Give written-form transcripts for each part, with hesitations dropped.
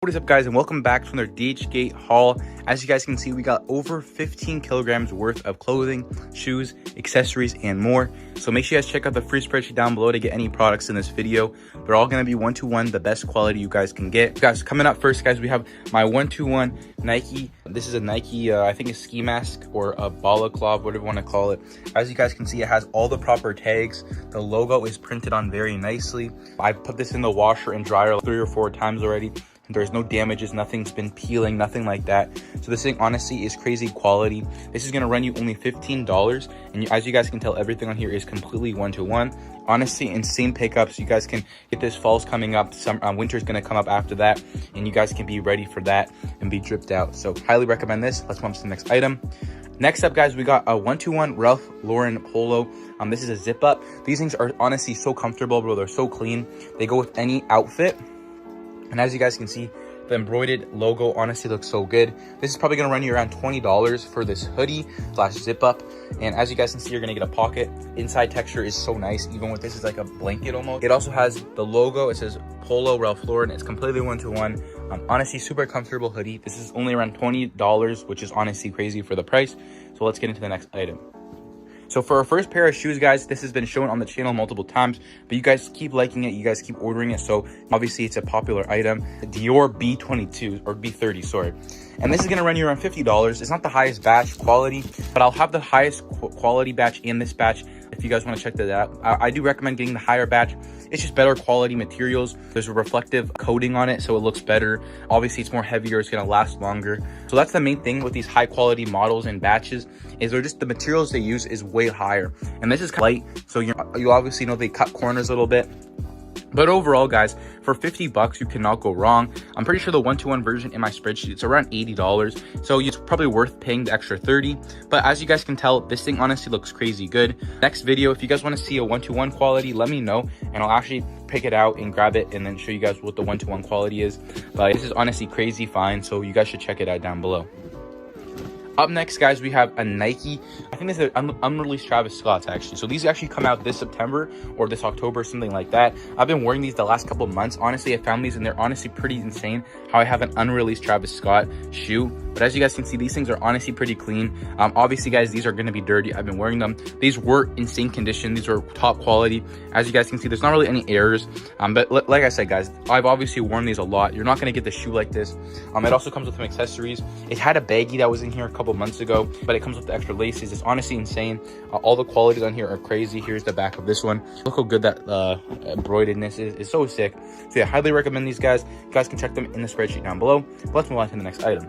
What is up, guys, and welcome back to another DHgate haul. As you guys can see, we got over 15 kilograms worth of clothing, shoes, accessories, and more. So make sure you guys check out the free spreadsheet down below to get any products in this video. They're all going to be one-to-one, the best quality you guys can get. Guys, coming up first, guys, we have my one-to-one Nike. This is a Nike, I think a ski mask or a balaclava, whatever you want to call it. As you guys can see, it has all the proper tags. The logo is printed on very nicely. I put this in the washer and dryer like 3 or 4 times already. There's no damages, nothing's been peeling, nothing like that. So this thing honestly is crazy quality. This is gonna run you only $15, and as you guys can tell, everything on here is completely one-to-one. Honestly, insane pickups. You guys can get this. Fall's coming up, winter's gonna come up after that, and you guys can be ready for that and be dripped out. So highly recommend this. Let's move on to the next item. Next up, guys, we got a one-to-one Ralph Lauren polo. This is a zip up. These things are honestly so comfortable, bro. They're so clean. They go with any outfit. And as you guys can see, the embroidered logo honestly looks so good. This is probably gonna run you around $20 for this hoodie slash zip up. And as you guys can see, you're gonna get a pocket. Inside texture is so nice. Even with this, it's like a blanket almost. It also has the logo. It says Polo Ralph Lauren. It's completely one-to-one. Honestly, super comfortable hoodie. This is only around $20, which is honestly crazy for the price. So let's get into the next item. So for our first pair of shoes, guys, this has been shown on the channel multiple times, but you guys keep liking it, you guys keep ordering it, so obviously it's a popular item. Dior B22 or B30, sorry. And this is gonna run you around $50. It's not the highest batch quality, but I'll have the highest quality batch in this batch if you guys want to check that out. I do recommend getting the higher batch. It's just better quality materials. There's a reflective coating on it, so it looks better. Obviously, it's more heavier. It's going to last longer. So that's the main thing with these high quality models and batches, is they're just the materials they use is way higher. And this is light, so you obviously know they cut corners a little bit. But overall, guys, for $50, you cannot go wrong. I'm pretty sure the one-to-one version in my spreadsheet, it's around $80. So it's probably worth paying the extra $30. But as you guys can tell, this thing honestly looks crazy good. Next video, if you guys want to see a one-to-one quality, let me know, and I'll actually pick it out and grab it and then show you guys what the one-to-one quality is. But this is honestly crazy fine, so you guys should check it out down below. Up next, guys, we have a Nike. I think this is an unreleased Travis Scott's, actually. So these actually come out this September or this October, something like that. I've been wearing these the last couple of months. Honestly, I found these and they're honestly pretty insane how I have an unreleased Travis Scott shoe. But as you guys can see, these things are honestly pretty clean. Obviously, guys, these are going to be dirty. I've been wearing them. These were insane condition. These are top quality. As you guys can see, there's not really any errors. But like I said, guys, I've obviously worn these a lot. You're not going to get the shoe like this. It also comes with some accessories. It had a baggie that was in here a couple months ago, but it comes with the extra laces. It's honestly insane. All the qualities on here are crazy. Here's the back of this one. Look how good that embroideredness is. It's so sick. So yeah, highly recommend these guys. You guys can check them in the spreadsheet down below. But let's move on to the next item.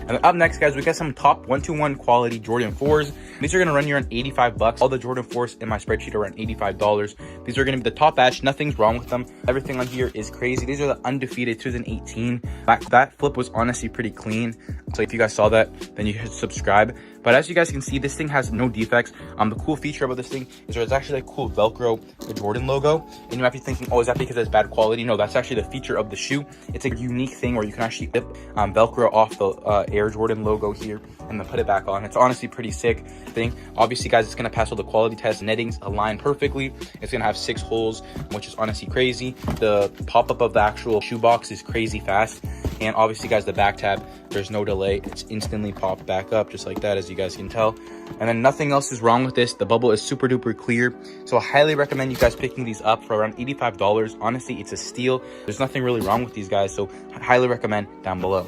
And up next, guys, we got some top one-to-one quality Jordan 4s. These are going to run you around $85. All the Jordan 4s in my spreadsheet are around $85. These are going to be the top batch. Nothing's wrong with them. Everything on here is crazy. These are the undefeated 2018. That flip was honestly pretty clean. So if you guys saw that, then you should subscribe. But as you guys can see, this thing has no defects. The cool feature about this thing is there's actually a cool Velcro, the Jordan logo. And you might be thinking, oh, is that because it's bad quality? No, that's actually the feature of the shoe. It's a unique thing where you can actually flip Velcro off the Air Jordan logo here and then put it back on. It's honestly pretty sick thing. Obviously, guys, it's going to pass all the quality tests. Nettings align perfectly. It's going to have 6 holes, which is honestly crazy. The pop-up of the actual shoebox is crazy fast. And obviously, guys, the back tab, there's no delay. It's instantly popped back up just like that, as you guys can tell. And then nothing else is wrong with this. The bubble is super duper clear. So I highly recommend you guys picking these up for around $85. Honestly, it's a steal. There's nothing really wrong with these guys. So I highly recommend down below.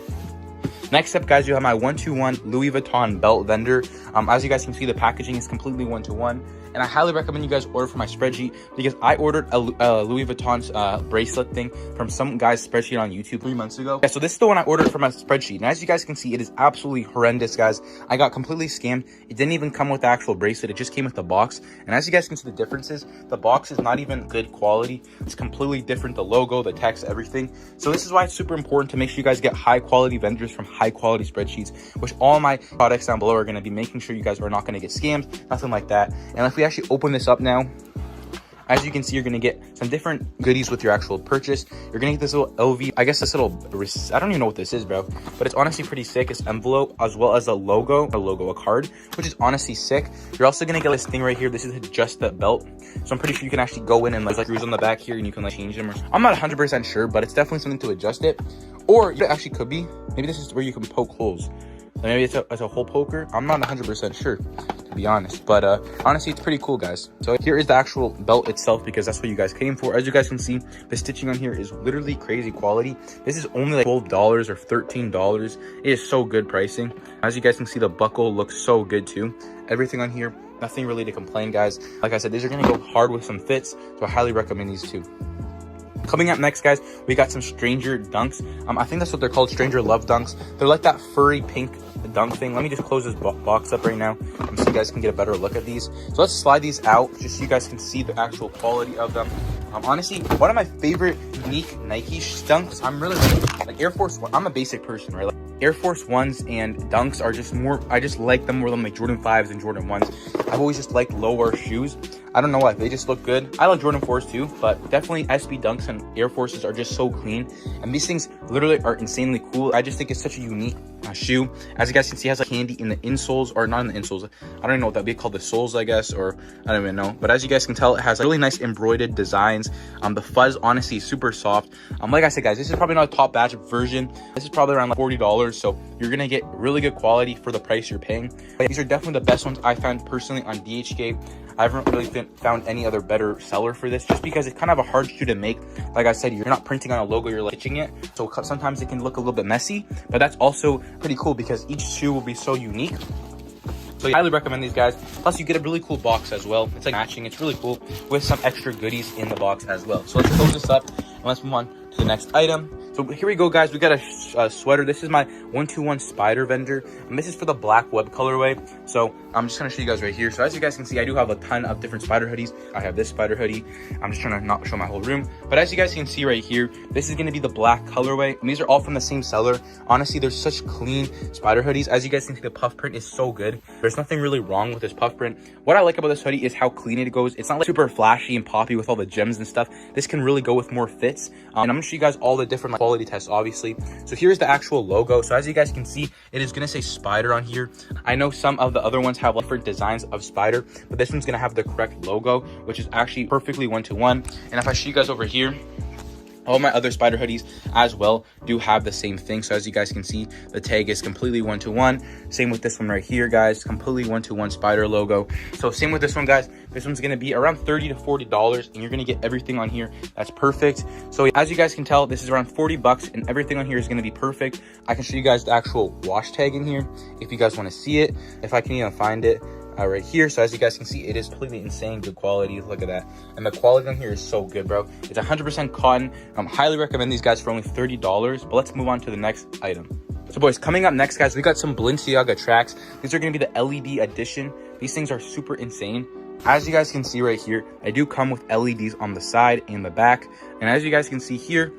Next up, guys, you have my one-to-one Louis Vuitton belt vendor. As you guys can see, the packaging is completely one-to-one. And I highly recommend you guys order from my spreadsheet because I ordered a Louis Vuitton bracelet thing from some guy's spreadsheet on YouTube 3 months ago. Yeah, so this is the one I ordered from my spreadsheet. And as you guys can see, it is absolutely horrendous, guys. I got completely scammed. It didn't even come with the actual bracelet. It just came with the box. And as you guys can see the differences, the box is not even good quality. It's completely different. The logo, the text, everything. So this is why it's super important to make sure you guys get high quality vendors from high quality spreadsheets, which all my products down below are going to be making sure you guys are not going to get scammed, nothing like that. And if we actually open this up now, As you can see, you're going to get some different goodies with your actual purchase. You're going to get this little LV, I guess this little, I don't even know what this is, bro, but it's honestly pretty sick. It's envelope as well as a card, which is honestly sick. You're also going to get this thing right here. This is just the belt. So I'm pretty sure you can actually go in and like screws on the back here and you can like change them. I'm not 100% sure, but it's definitely something to adjust it. Or it actually could be, maybe this is where you can poke holes. Maybe it's a hole poker. I'm not 100% sure, to be honest, but honestly, it's pretty cool, guys. So here is the actual belt itself, because that's what you guys came for. As you guys can see, the stitching on here is literally crazy quality. This is only like $12 or $13. It is so good pricing. As you guys can see, the buckle looks so good too. Everything on here, nothing really to complain, guys. Like I said, these are gonna go hard with some fits, so I highly recommend these two. Coming up next, guys, we got some Stranger Dunks. I think that's what they're called, Stranger Love Dunks. They're like that furry pink dunk thing. Let me just close this box up right now so you guys can get a better look at these. So let's slide these out just so you guys can see the actual quality of them. Honestly, one of my favorite unique Nike dunks, I'm really like Air Force One. I'm a basic person, right? Like Air Force Ones and dunks are just more, I just like them more than like Jordan 5s and Jordan 1s. I've always just liked lower shoes. I don't know why, they just look good. I like Jordan 4s too, but definitely SB Dunks and Air Forces are just so clean. And these things literally are insanely cool. I just think it's such a unique shoe. As you guys can see, it has like candy in the insoles, or not in the insoles. I don't even know what that would be called, the soles, I guess, or I don't even know. But as you guys can tell, it has really nice embroidered designs. The fuzz, honestly, is super soft. Like I said, guys, this is probably not a top batch version. This is probably around like $40, so you're gonna get really good quality for the price you're paying. But these are definitely the best ones I found personally on DHgate. I haven't really found any other better seller for this, just because it's kind of a hard shoe to make. Like I said, you're not printing on a logo, you're like stitching it, so sometimes it can look a little bit messy, but that's also pretty cool because each shoe will be so unique. So I highly recommend these, guys. Plus you get a really cool box as well. It's like matching. It's really cool with some extra goodies in the box as well. So let's close this up and let's move on to the next item. So here we go, guys. We got a sweater. This is my 121 Spider Vendor, and this is for the black web colorway. So I'm just gonna show you guys right here. So as you guys can see, I do have a ton of different spider hoodies. I have this spider hoodie. I'm just trying to not show my whole room, but as you guys can see right here, this is gonna be the black colorway, and these are all from the same seller. Honestly, they're such clean spider hoodies. As you guys can see, the puff print is so good. There's nothing really wrong with this puff print. What I like about this hoodie is how clean it goes. It's not like super flashy and poppy with all the gems and stuff. This can really go with more fits. And I'm gonna show you guys all the different quality tests, obviously. So here's the actual logo. So as you guys can see, it is gonna say spider on here. I know some of the other ones have different designs of spider, but this one's gonna have the correct logo, which is actually perfectly one-to-one. And if I show you guys over here, all my other spider hoodies as well do have the same thing. So as you guys can see, the tag is completely one-to-one. Same with this one right here, guys, completely one-to-one spider logo. So same with this one, guys. This one's gonna be around $30 to $40, and you're gonna get everything on here that's perfect. So as you guys can tell, this is around $40, and everything on here is gonna be perfect. I can show you guys the actual wash tag in here if you guys want to see it, if I can even find it. Right here. So as you guys can see, it is completely insane good quality. Look at that, and the quality on here is so good, bro. It's 100% cotton. Highly recommend these, guys, for only $30. But let's move on to the next item. So boys, coming up next, guys, we got some Balenciaga tracks. These are going to be the LED edition. These things are super insane. As you guys can see right here, I do come with LEDs on the side and the back, and as you guys can see here,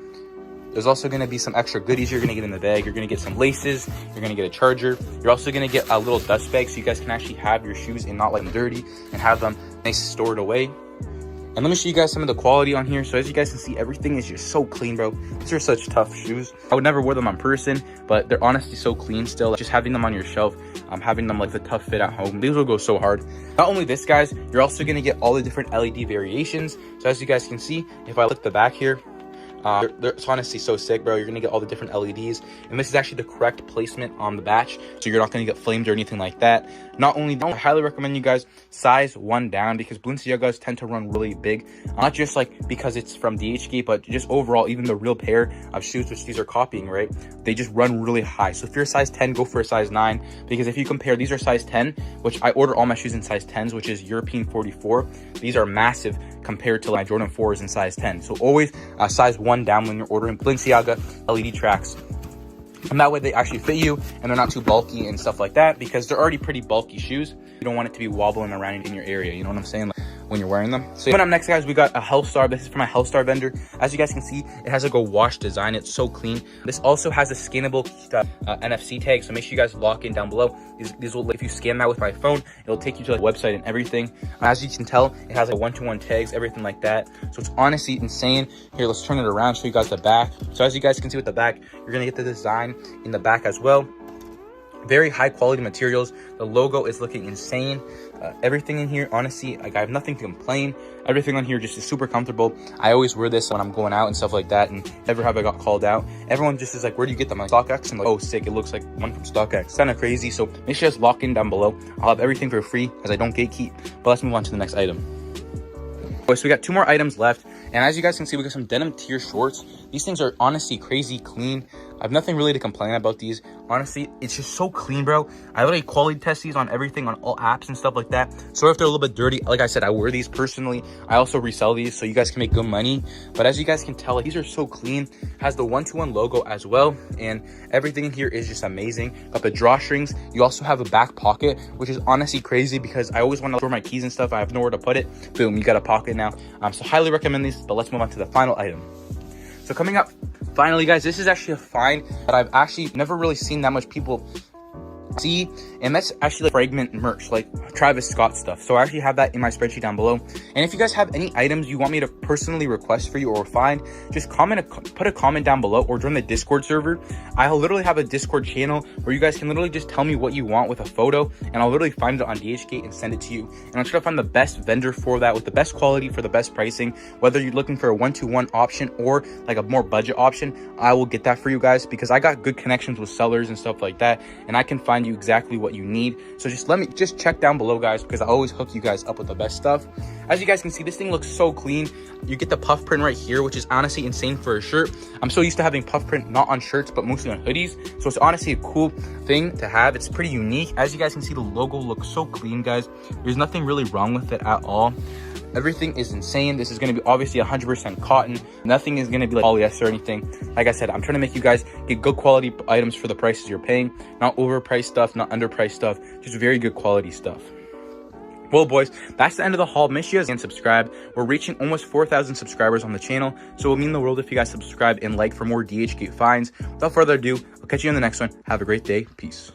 there's also going to be some extra goodies you're going to get in the bag. You're going to get some laces. You're going to get a charger. You're also going to get a little dust bag so you guys can actually have your shoes and not let them dirty and have them nice stored away. And let me show you guys some of the quality on here. So as you guys can see, everything is just so clean, bro. These are such tough shoes. I would never wear them on person, but they're honestly so clean still. Just having them on your shelf, having them like the tough fit at home, these will go so hard. Not only this, guys, you're also going to get all the different LED variations. So as you guys can see, if I look the back here, it's honestly so sick, bro. You're gonna get all the different LEDs, and this is actually the correct placement on the batch, so you're not gonna get flamed or anything like that. Not only that, I highly recommend you guys size 1 down, because Balenciagas tend to run really big, not just like because it's from DHgate, but just overall, even the real pair of shoes which these are copying, right, they just run really high. So if you're a size 10, go for a size 9, because if you compare, these are size 10, which I order all my shoes in size 10s, which is European 44. These are massive compared to my Jordan 4s in size 10. So always size 1 down when you're ordering Balenciaga LED tracks, and that way they actually fit you and they're not too bulky and stuff like that, because they're already pretty bulky shoes. You don't want it to be wobbling around in your area, you know what I'm saying? Like, when you're wearing them. So coming up next, guys, we got a Health Star. This is from my Health Star vendor. As you guys can see, it has like a wash design. It's so clean. This also has a scannable NFC tag, so make sure you guys lock in down below. These will, if you scan that with my phone, it'll take you to the website and everything. As you can tell, it has like 1-to-1 tags, everything like that. So it's honestly insane. Here, let's turn it around, show you guys the back. So as you guys can see with the back, you're gonna get the design in the back as well. Very high quality materials. The logo is looking insane. Everything in here, honestly, like I have nothing to complain. Everything on here just is super comfortable. I always wear this when I'm going out and stuff like that, and never have I got called out. Everyone just is like, where do you get them? Like StockX? I'm like, oh, sick, it looks like one from StockX. Kind of crazy. So make sure you guys lock in down below. I'll have everything for free as I don't gatekeep. But let's move on to the next item. So we got 2 more items left, and as you guys can see, we got some denim tier shorts. These things are honestly crazy clean. I have nothing really to complain about these. Honestly, it's just so clean, bro. I literally quality test these on everything, on all apps and stuff like that. So if they're a little bit dirty, like I said, I wear these personally. I also resell these so you guys can make good money. But as you guys can tell, these are so clean. Has the 1-to-1 logo as well, and everything in here is just amazing. Got the drawstrings. You also have a back pocket, which is honestly crazy because I always want to store my keys and stuff. I have nowhere to put it. Boom, you got a pocket now. So highly recommend these. But let's move on to the final item. So coming up, finally, guys, this is actually a find that I've actually never really seen that much people see, and that's actually like fragment merch, like Travis Scott stuff. So I actually have that in my spreadsheet down below. And if you guys have any items you want me to personally request for you or find, just put a comment down below or join the Discord server. I'll literally have a Discord channel where you guys can literally just tell me what you want with a photo, and I'll literally find it on DHgate and send it to you. And I'll try to find the best vendor for that with the best quality for the best pricing. Whether you're looking for a 1-to-1 option or like a more budget option, I will get that for you guys because I got good connections with sellers and stuff like that, and I can find you exactly what you need. So just check down below, guys, because I always hook you guys up with the best stuff. As you guys can see, this thing looks so clean. You get the puff print right here, which is honestly insane for a shirt. I'm so used to having puff print not on shirts but mostly on hoodies, so it's honestly a cool thing to have. It's pretty unique. As you guys can see, the logo looks so clean, guys. There's nothing really wrong with it at all. Everything is insane. This is going to be obviously 100% cotton. Nothing is going to be like polyester or anything. Like I said, I'm trying to make you guys get good quality items for the prices you're paying. Not overpriced stuff, not underpriced stuff. Just very good quality stuff. Well, boys, that's the end of the haul. Make sure you guys can subscribe. We're reaching almost 4,000 subscribers on the channel, so it will mean the world if you guys subscribe and like for more DHgate finds. Without further ado, I'll catch you on the next one. Have a great day. Peace.